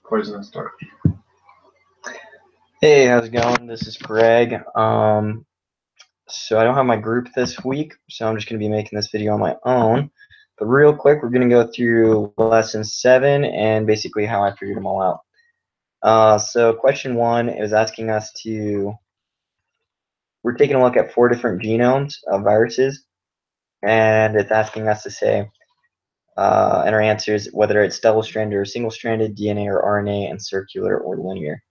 Poisonous dart. Hey, how's it going? This is Greg. So I don't have my group this week, so I'm just going to be making this video on my own. But real quick, we're going to go through lesson 7 and basically how I figured them all out. So question 1 is asking us we're taking a look at 4 different genomes of viruses, and it's asking us to say, and our answer is whether it's double-stranded or single-stranded, DNA or RNA, and circular or linear.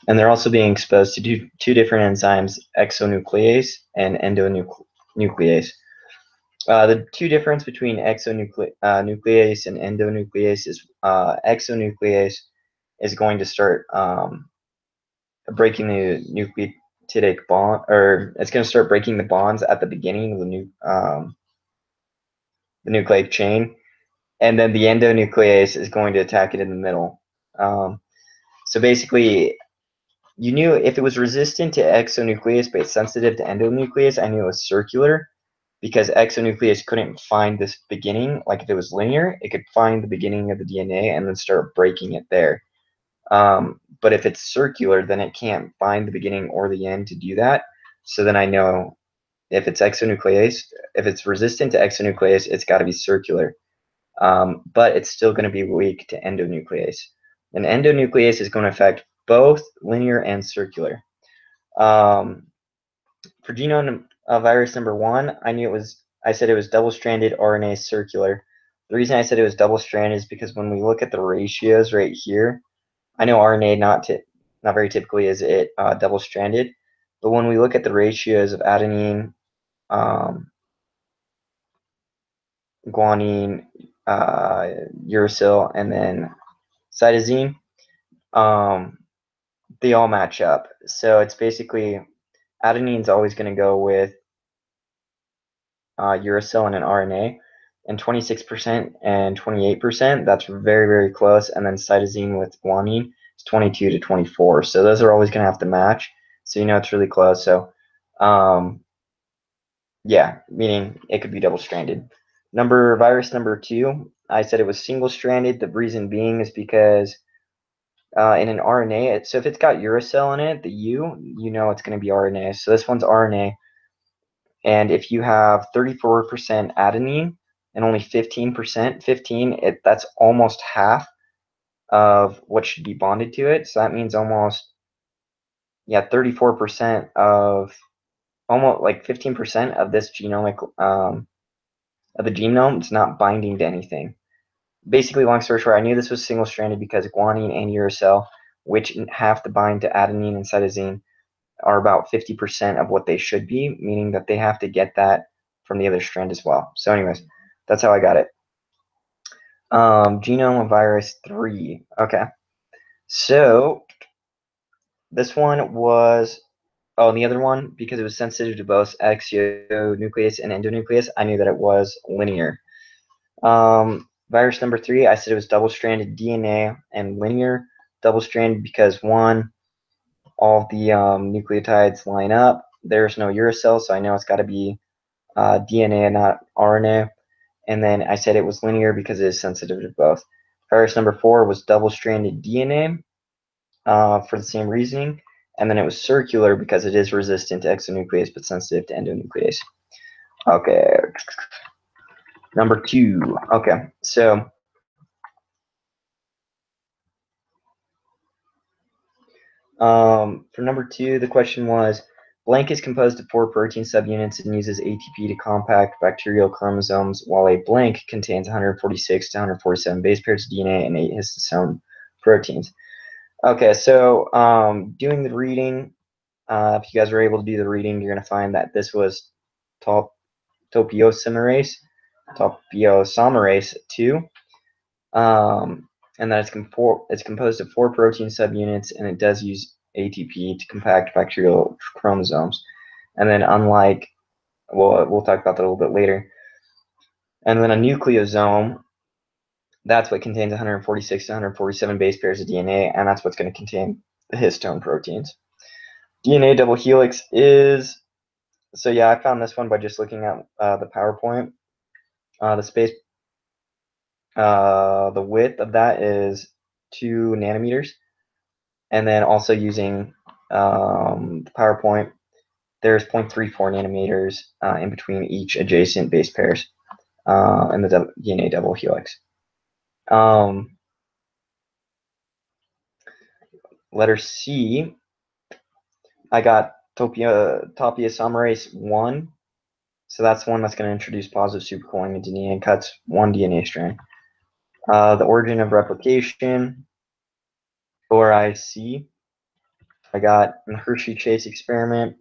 And they're also being exposed to two different enzymes, exonuclease and endonuclease. The two difference between exonuclease and endonuclease is exonuclease is going to start breaking the nucleotidic bond, or it's going to start breaking the bonds at the beginning of the nucleic chain, and then the endonuclease is going to attack it in the middle. So basically, you knew if it was resistant to exonuclease but sensitive to endonuclease, I knew it was circular because exonuclease couldn't find this beginning. Like if it was linear, it could find the beginning of the DNA and then start breaking it there. But if it's circular, then it can't find the beginning or the end to do that. So then I know if it's exonuclease, if it's resistant to exonuclease, it's got to be circular. But it's still going to be weak to endonuclease. And endonuclease is going to affect both linear and circular. For genome virus number 1, I said it was double-stranded RNA circular. The reason I said it was double-stranded is because when we look at the ratios right here, I know RNA not very typically is it double-stranded, but when we look at the ratios of adenine, guanine, uracil, and then cytosine, they all match up. So it's basically adenine's always going to go with uracil and an RNA, and 26% and 28%, that's very, very close. And then cytosine with guanine is 22 to 24. So those are always going to have to match. So you know it's really close. So yeah, meaning it could be double-stranded. Virus number 2, I said it was single-stranded. The reason being is because in an RNA, so if it's got uracil in it, the U, you know it's going to be RNA. So this one's RNA. And if you have 34% adenine and only 15%, that's almost half of what should be bonded to it. So that means almost, 34% of, almost like 15% of this genomic, of the genome is not binding to anything. Basically, long story short, I knew this was single-stranded because guanine and uracil, which have to bind to adenine and cytosine, are about 50% of what they should be, meaning that they have to get that from the other strand as well. So anyways, that's how I got it. Genome of virus 3. Okay. So this one was, and the other one, because it was sensitive to both exonuclease and endonuclease, I knew that it was linear. Virus number 3, I said it was double-stranded DNA and linear. Double-stranded because one, all of the nucleotides line up. There's no uracil, so I know it's got to be DNA and not RNA. And then I said it was linear because it is sensitive to both. Virus number 4 was double-stranded DNA for the same reasoning. And then it was circular because it is resistant to exonuclease but sensitive to endonuclease. Okay. Number 2. Okay, so for number 2, the question was, blank is composed of 4 protein subunits and uses ATP to compact bacterial chromosomes, while a blank contains 146 to 147 base pairs of DNA and 8 histosome proteins. Okay, so doing the reading, if you guys were able to do the reading, you're going to find that this was topoisomerase 2. And that it's composed of 4 protein subunits, and it does use ATP to compact bacterial chromosomes. And then unlike, we'll talk about that a little bit later. And then a nucleosome, that's what contains 146 to 147 base pairs of DNA, and that's what's going to contain the histone proteins. DNA double helix is, so yeah, I found this one by just looking at the PowerPoint. The width of that is nanometers. And then also using the PowerPoint, there's 0.34 nanometers in between each adjacent base pairs in the DNA double helix. Letter C, I got topoisomerase 1. So that's one that's going to introduce positive supercooling into DNA and cuts one DNA strand. The origin of replication, ORIC. I got in the Hershey-Chase experiment,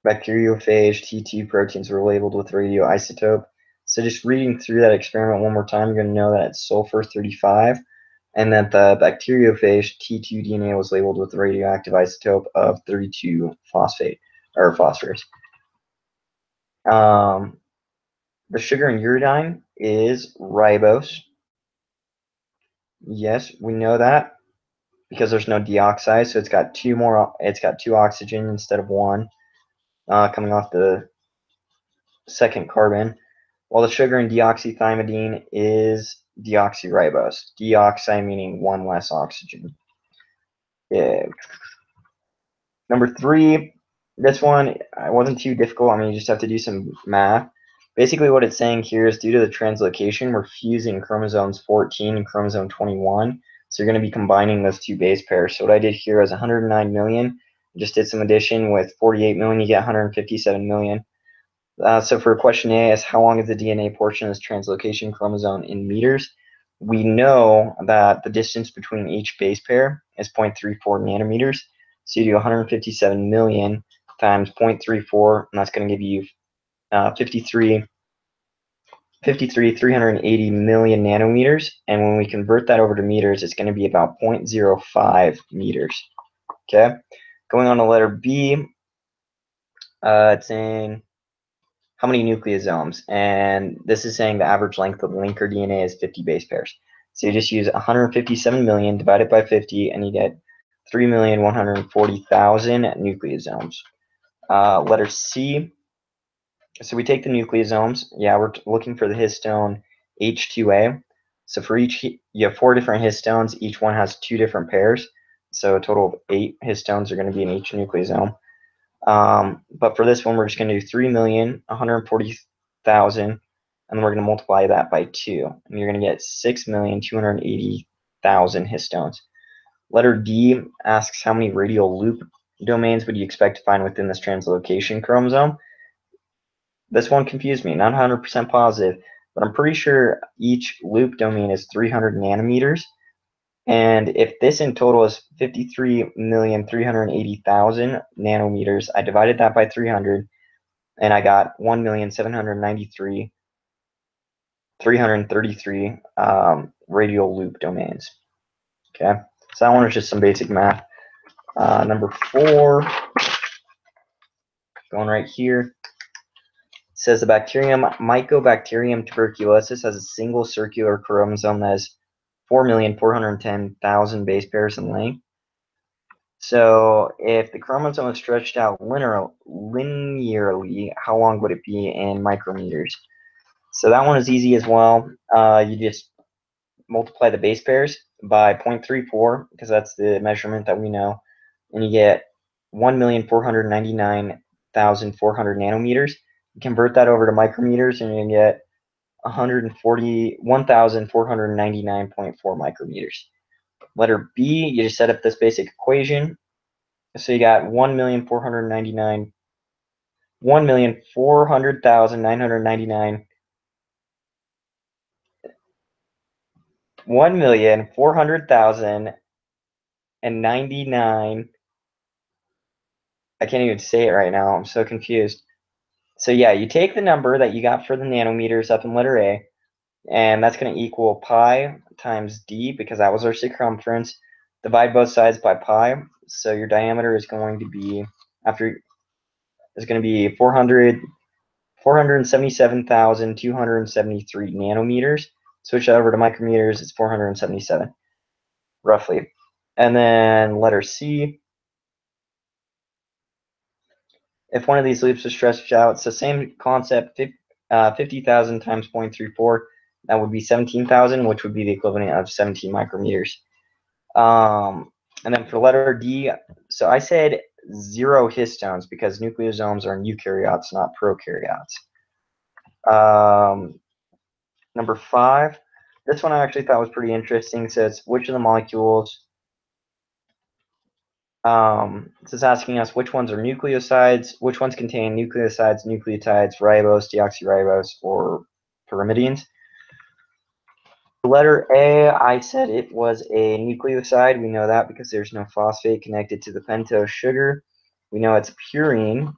bacteriophage T2 proteins were labeled with radioisotope. So just reading through that experiment one more time, you're going to know that it's sulfur 35, and that the bacteriophage T2 DNA was labeled with the radioactive isotope of 32 phosphate or phosphorus. The sugar in uridine is ribose. Yes, we know that because there's no deoxide, so it's got two oxygen instead of one coming off the second carbon. While the sugar in deoxythymidine is deoxyribose. Deoxy meaning one less oxygen. Yeah. Number 3, this one wasn't too difficult. I mean, you just have to do some math. Basically, what it's saying here is due to the translocation, we're fusing chromosomes 14 and chromosome 21. So you're going to be combining those two base pairs. So what I did here is 109 million. Just did some addition with 48 million. You get 157 million. So for question A is how long is the DNA portion of this translocation chromosome in meters? We know that the distance between each base pair is 0.34 nanometers. So you do 157 million times 0.34, and that's going to give you 380 million nanometers. And when we convert that over to meters, it's going to be about 0.05 meters. Okay. Going on to letter B, it's saying how many nucleosomes, and this is saying the average length of linker DNA is 50 base pairs. So you just use 157 million divided by 50, and you get 3,140,000 nucleosomes. Letter C. So we take the nucleosomes. Yeah, we're looking for the histone H2A. So for each, you have 4 different histones. Each one has 2 different pairs. So a total of 8 histones are going to be in each nucleosome. But for this one, we're just going to do 3,140,000, and then we're going to multiply that by 2. And you're going to get 6,280,000 histones. Letter D asks how many radial loop domains would you expect to find within this translocation chromosome? This one confused me, not 100% positive, but I'm pretty sure each loop domain is 300 nanometers. And if this in total is 53,380,000 nanometers, I divided that by 300, and I got 1,793,333 radial loop domains. Okay, so that one is just some basic math. Number 4, going right here, says the bacterium Mycobacterium tuberculosis has a single circular chromosome that has 4,410,000 base pairs in length. So if the chromosome is stretched out linearly, how long would it be in micrometers? So that one is easy as well. You just multiply the base pairs by 0.34, because that's the measurement that we know, and you get 1,499,400 nanometers. You convert that over to micrometers, and you get 1,499.4 micrometers. Letter B, you just set up this basic equation. So you got 1,400,999 1,400,099. I can't even say it right now. I'm so confused. So yeah, you take the number that you got for the nanometers up in letter A, and that's going to equal pi times d, because that was our circumference. Divide both sides by pi. So your diameter is going to be 477,273 nanometers. Switch that over to micrometers, it's 477, roughly. And then letter C, if one of these loops is stretched out, so same concept, 50,000 times 0.34, that would be 17,000, which would be the equivalent of 17 micrometers. And then for letter D, so I said 0 histones because nucleosomes are eukaryotes, not prokaryotes. Number 5, this one I actually thought was pretty interesting. It says, which of the molecules, this is asking us which ones are nucleosides, which ones contain nucleosides, nucleotides, ribose, deoxyribose, or pyrimidines. For letter A, I said it was a nucleoside. We know that because there's no phosphate connected to the pentose sugar. We know it's purine.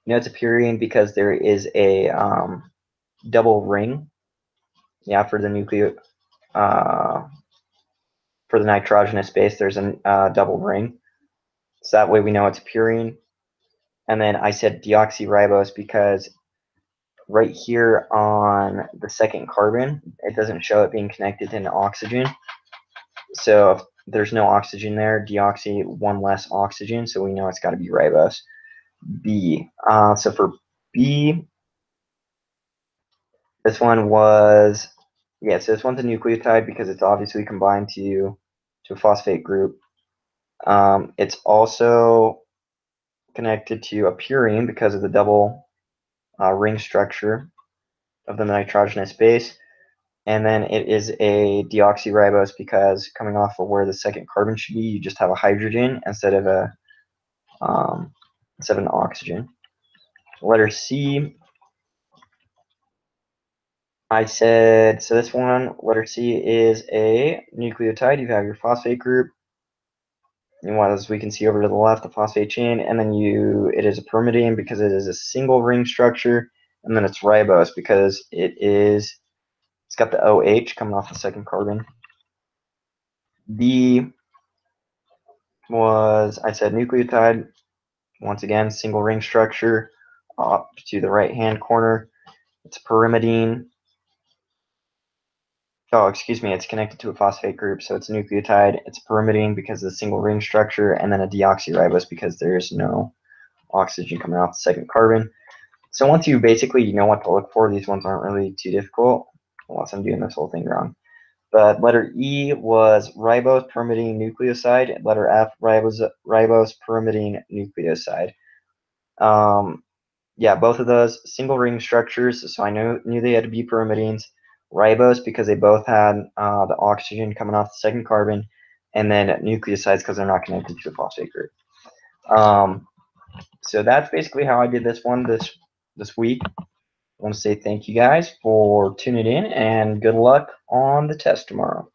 You know it's a purine because there is a double ring. Yeah, for the for the nitrogenous base, there's a double ring. So that way we know it's purine. And then I said deoxyribose because right here on the second carbon, it doesn't show it being connected to an oxygen. So if there's no oxygen there, deoxy, one less oxygen, so we know it's got to be ribose. B. So for B, this one was, yeah, so this one's a nucleotide because it's obviously combined to a phosphate group. It's also connected to a purine because of the double ring structure of the nitrogenous base. And then it is a deoxyribose because coming off of where the second carbon should be, you just have a hydrogen instead of an oxygen. Letter C, I said, so this one, letter C, is a nucleotide. You have your phosphate group. And as we can see over to the left, the phosphate chain, and then it is a pyrimidine because it is a single ring structure, and then it's ribose because it's got the OH coming off the second carbon. D was, I said, nucleotide. Once again, single ring structure up to the right hand corner. It's pyrimidine. Oh, excuse me, it's connected to a phosphate group, so it's a nucleotide. It's pyrimidine because of the single ring structure, and then a deoxyribose because there's no oxygen coming off the second carbon. So once you basically know what to look for, these ones aren't really too difficult, unless I'm doing this whole thing wrong. But letter E was ribose pyrimidine nucleoside. Letter F, ribose pyrimidine nucleoside. Yeah, both of those single ring structures, so I knew they had to be pyrimidines. Ribose because they both had the oxygen coming off the second carbon, and then nucleosides because they're not connected to a phosphate group. So that's basically how I did this one this week. I want to say thank you guys for tuning in, and good luck on the test tomorrow.